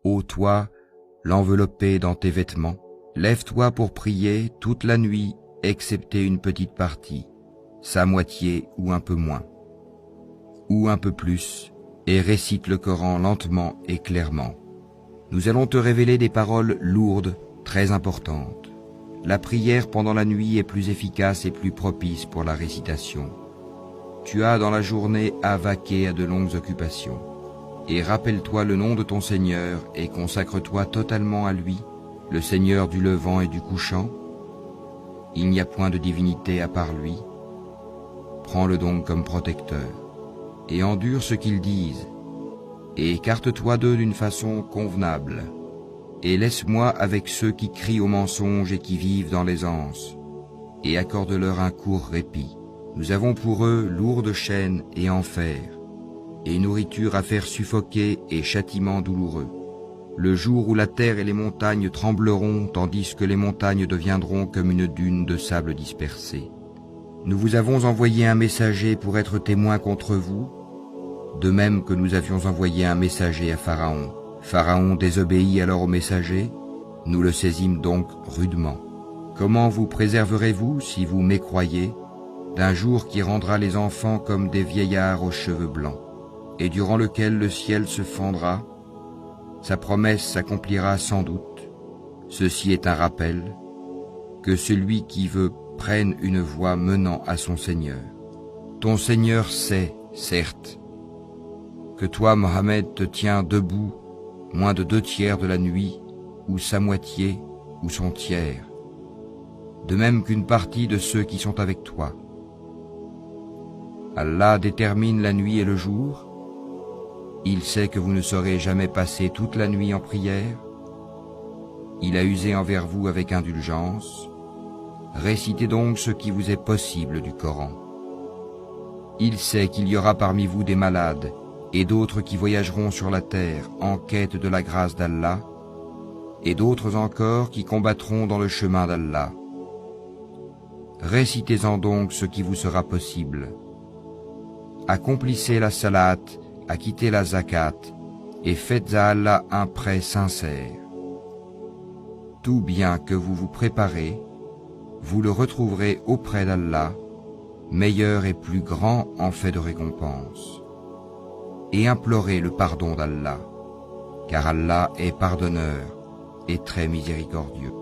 Ô toi, l'enveloppé dans tes vêtements, lève-toi pour prier toute la nuit, excepté une petite partie, sa moitié ou un peu moins, ou un peu plus, et récite le Coran lentement et clairement. Nous allons te révéler des paroles lourdes, très importantes. La prière pendant la nuit est plus efficace et plus propice pour la récitation. Tu as dans la journée à vaquer à de longues occupations. Et rappelle-toi le nom de ton Seigneur et consacre-toi totalement à lui, le Seigneur du levant et du couchant. Il n'y a point de divinité à part lui. Prends-le donc comme protecteur, et endure ce qu'ils disent, et écarte-toi d'eux d'une façon convenable, et laisse-moi avec ceux qui crient au mensonge et qui vivent dans l'aisance, et accorde-leur un court répit. Nous avons pour eux lourdes chaînes et enfer, et nourriture à faire suffoquer et châtiment douloureux. Le jour où la terre et les montagnes trembleront, tandis que les montagnes deviendront comme une dune de sable dispersé. Nous vous avons envoyé un messager pour être témoin contre vous, de même que nous avions envoyé un messager à Pharaon. Pharaon désobéit alors au messager, nous le saisîmes donc rudement. Comment vous préserverez-vous si vous mécroyez d'un jour qui rendra les enfants comme des vieillards aux cheveux blancs, et durant lequel le ciel se fendra? Sa promesse s'accomplira sans doute. Ceci est un rappel, que celui qui veut prenne une voie menant à son Seigneur. Ton Seigneur sait, certes, que toi, Mohammed, te tiens debout moins de 2/3 de la nuit, ou sa moitié, ou son tiers, de même qu'une partie de ceux qui sont avec toi. Allah détermine la nuit et le jour. Il sait que vous ne saurez jamais passer toute la nuit en prière. Il a usé envers vous avec indulgence. Récitez donc ce qui vous est possible du Coran. Il sait qu'il y aura parmi vous des malades et d'autres qui voyageront sur la terre en quête de la grâce d'Allah, et d'autres encore qui combattront dans le chemin d'Allah. Récitez-en donc ce qui vous sera possible. Accomplissez la salat, acquittez la zakat, et faites à Allah un prêt sincère. Tout bien que vous vous préparez, vous le retrouverez auprès d'Allah, meilleur et plus grand en fait de récompense. Et implorez le pardon d'Allah, car Allah est pardonneur et très miséricordieux.